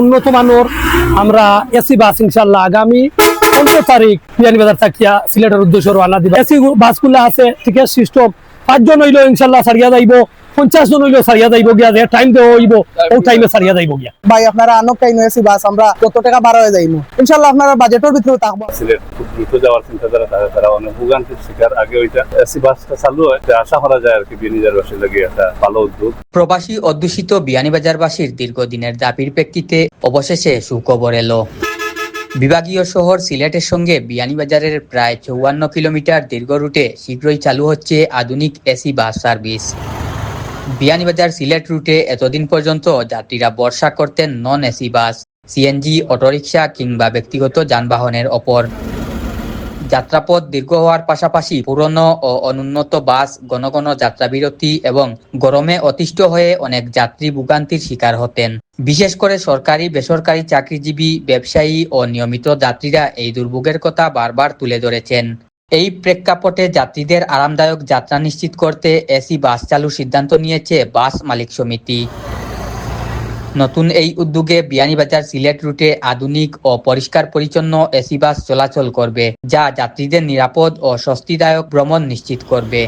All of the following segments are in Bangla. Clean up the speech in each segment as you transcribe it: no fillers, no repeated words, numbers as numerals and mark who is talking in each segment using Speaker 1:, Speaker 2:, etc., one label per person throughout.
Speaker 1: উন্নত মানের আমরা এসি বাস ইনশাল্লাহ আগামী 15 তারিখ বিয়ানীবাজার থাকিয়া সিলেটের উদ্দেশ্যে রওনা দিব। এসি বাসগুলো আছে টিকেট সিস্টেম 5 জন হইলো ইনশাল্লাহ সারিয়া যাইব, 50 জন হইলো সারিয়া যাইব গিয়া, যে টাইম দেওয়া হইব ও টাইমে সারিয়া যাইব গিয়া।
Speaker 2: ভাই আপনারা আনক টাইম এসি বাস আমরা কত টাকা ভাড়া হয়ে যাইমু ইনশাআল্লাহ আপনারা বাজেটের ভিতরে থাকবো।
Speaker 3: সিলেট খুব দ্রুত যাওয়ার চিন্তাধারা থাকে, তারা অনেক ভোগান্তির শিকার। আগে ওইটা এসি বাসটা চালু হয়, আশা করা যায় আর কি বিয়ানীবাজারবাসীর লাগি একটা ভালো উদ্যোগ।
Speaker 4: প্রবাসী অধ্যুষিত বিয়ানীবাজারবাসীর দীর্ঘদিনের দাবির প্রেক্ষিতে অবশেষে সুখবর এলো। বিভাগীয় শহর সিলেটের সঙ্গে বিয়ানীবাজারের প্রায় 54 কিলোমিটার দীর্ঘ রুটে শীঘ্রই চালু হচ্ছে আধুনিক AC bus service. Beanibazar Sylhet রুটে এতদিন পর্যন্ত যাত্রীরা ভরসা করতেন non AC bus, CNG, auto rickshaw কিংবা ব্যক্তিগত যানবাহনের ওপর। যাত্রাপথ দীর্ঘ হওয়ার পাশাপাশি পুরনো ও অনুন্নত বাস ঘন ঘন যাত্রাবিরতি এবং গরমে অতিষ্ঠ হয়ে অনেক যাত্রী ভোগান্তির শিকার হতেন। বিশেষ করে সরকারি বেসরকারি চাকরিজীবী, ব্যবসায়ী ও নিয়মিত যাত্রীরা এই দুর্ভোগের কথা বারবার তুলে ধরেছেন। এই প্রেক্ষাপটে যাত্রীদের আরামদায়ক যাত্রা নিশ্চিত করতে এসি বাস চালুর সিদ্ধান্ত নিয়েছে বাস মালিক সমিতি। নতুন এই উদ্যোগে বিয়ানীবাজার সিলেট রুটে আধুনিক ও পরিষ্কার পরিচ্ছন্ন এসি বাস চলাচল করবে, যা যাত্রীদের নিরাপদ ও স্বস্তিদায়ক ভ্রমণ নিশ্চিত করবে।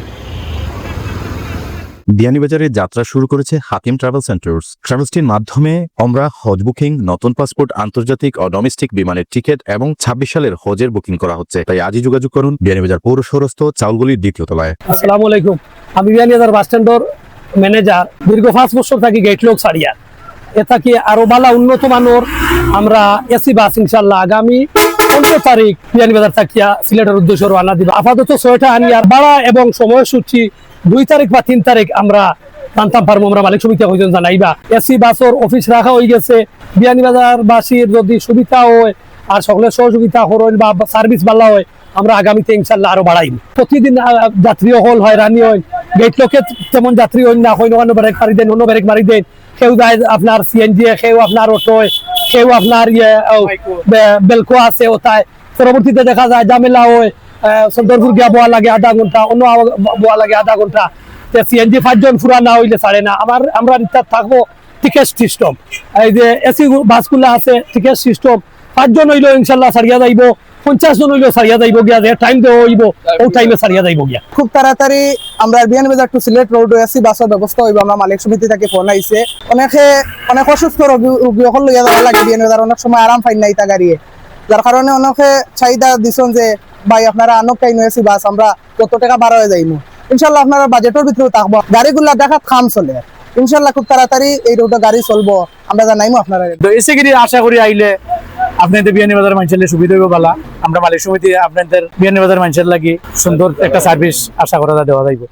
Speaker 5: বিয়ানীবাজারে যাত্রা শুরু করেছে হাকিম ট্রাভেলস এন্ড ট্যুরস। ট্রাভেলসটির মাধ্যমে আমরা হজ বুকিং, নতুন পাসপোর্ট, আন্তর্জাতিক ও ডোমেস্টিক বিমানের টিকিট এবং 26 সালের হজের বুকিং করা হচ্ছে। তাই আজই যোগাযোগ করুন বিয়ানীবাজার পৌর শহরস্থ চাউলগুলির 2য় তলায়।
Speaker 1: আসসালামু আলাইকুম, আমি বিয়ানীবাজার বাস স্ট্যান্ডের ম্যানেজার। দীর্ঘ 5 বছর থাকি গেট লোক সারিয়া এ থাকি আরো ভালো উন্নত মানের আমরা এসি বাস ইনশাল্লাহ আগামী 15 তারিখ বিয়ানীবাজার থাকিয়া সিলেটের উদ্দেশ্যে রওনা দিব। আপাতত 6টা আনিয়ার ভাড়া এবং সময়সূচি 2 তারিখ বা 3 তারিখ আমরা জানতাম পারবো। আমরা মালিক সমিতি হইজন জানাইবা। এসি বাসের অফিস রাখা হয়ে গেছে। বিয়ানীবাজারবাসীর যদি সুবিধা হয় আর সকলের সহযোগিতা হরণ বা সার্ভিস ভালো হয়, আমরা আগামীতে ইনশাল্লাহ আরো বাড়াইব। প্রতিদিন যাত্রী হল হয়, রানি হয়, গেট লোকে তেমন যাত্রী হয় না, হয় অন্য ব্রেক মারি দেন, অন্য ব্রেক মারি দেন। কেউ যায় আপনার সিএনজি, কেউ আপনার অটোয়, কেউ আপনার বেলকো আছে ওটায়। পরবর্তীতে দেখা যায় ঝামেলা হয়, সন্তরপুর গিয়া বোয়া লাগে আধা ঘন্টা, অন্য বোয়া লাগে আধা ঘন্টা। সিএনজি 5 জন ফুরা না হইলে ছাড়ে না। আমরা রিটার থাকবো টিকেট সিস্টেম। এই যে এসি বাসগুলো আছে টিকেট সিস্টেম 5 জন হইলো ইনশাল্লাহ সারিয়া যাইব, 50 জন হইলো সারিয়া যাইব গিয়া, যে টাইম দেওয়া হইব ও টাইমে সারিয়া যাইব গিয়া।
Speaker 2: খুব তাড়াতাড়ি আমরা Beanibazar to Sylhet road AC বাসের ব্যবস্থা হইব। আমরা মালিক সমিতি থেকে ফোন আইছে। অনেক অসুস্থ রোগী সকল লইয়া যাওয়া লাগে বিয়ানীবাজার, অনেক সময় আরাম পাই না ইটা গাড়িয়ে, যার কারণে অনেকে চাহিদা দিছেন যে ভাই আপনারা আনক টাইম এসি বাস আমরা কত টাকা ভাড়া হয়ে যাইমু ইনশাল্লাহ আপনারা বাজেটের ভিতরে থাকবো। গাড়িগুলা দেখাত খাম চলে ইনশাল্লাহ খুব তাড়াতাড়ি এই রোডে গাড়ি চলবো, আমরা জানাইমু আপনারা।
Speaker 6: তো এসে গিয়ে আশা করি আইলে আপনাদের বিয়ানীবাজার মানুষের সুবিধা হইব বালা। আমরা মালিক সমিতি আপনাদের বিয়ানীবাজার মানুষের লাগি সুন্দর একটা সার্ভিস আশা করা দেওয়া যাইব।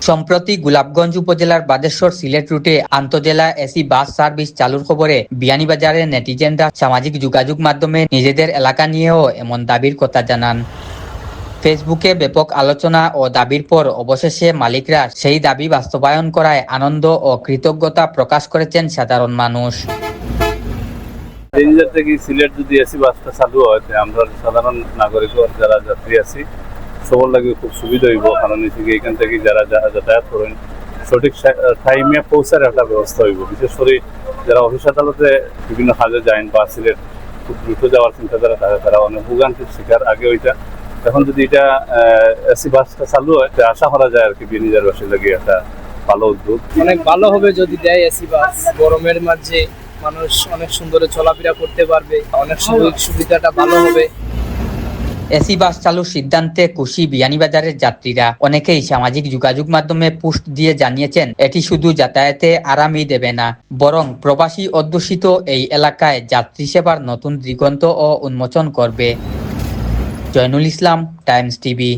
Speaker 4: সম্প্রতি গোলাপগঞ্জ উপজেলার বাদেশ্বর সিলেট রুটে আন্তজেলা এসি বাস সার্ভিস চালুর খবরে বিয়ানীবাজারের নেটিজেনরা সামাজিক যোগাযোগ মাধ্যমে নিজেদের এলাকা নিয়েও এমন দাবির কথা জানান। ফেসবুকে ব্যাপক আলোচনা ও দাবির পর অবশেষে মালিকরা সেই দাবি বাস্তবায়ন করায় আনন্দ ও কৃতজ্ঞতা প্রকাশ করেছেন সাধারণ মানুষ।
Speaker 3: বিয়ানীবাজার থেকে সিলেট যদি এসি বাসটা চালু হয়, আমরা সাধারণ নাগরিক যারা যাত্রী আছি সবার লাগে খুব সুবিধা হইব। কারণ এখান থেকে যারা যাতায়াত করেন সঠিক টাইমে পৌঁছার একটা ব্যবস্থা হইব। বিশেষ করে যারা অফিস আদালতে বিভিন্ন কাজে যায় বা সিলেট খুব দ্রুত যাওয়ার চিন্তাধারা থাকে, তারা অনেক ভোগান্তির শিকার। আগে ওইটা, এখন যদি এটা এসি বাসটা চালু হয়, আশা করা যায় আর কি বিয়ানীবাজারবাসীর লাগে একটা ভালো উদ্যোগ।
Speaker 7: অনেক ভালো হবে যদি দেয় এসি বাস। গরমের মাঝে মানুষ অনেক সুন্দর চলাফেরা করতে পারবে, অনেক সুবিধাটা ভালো হবে।
Speaker 4: এসি বাস চালুর সিদ্ধান্তে খুশি বিয়ানীবাজারের যাত্রীরা। অনেকেই সামাজিক যোগাযোগ মাধ্যমে পোস্ট দিয়ে জানিয়েছেন এটি শুধু যাতায়াতে আরামই দেবে না, বরং প্রবাসী অধ্যুষিত এই এলাকায় যাত্রী সেবার নতুন দিগন্ত ও উন্মোচন করবে। জয়নুল ইসলাম, টাইমস টিভি।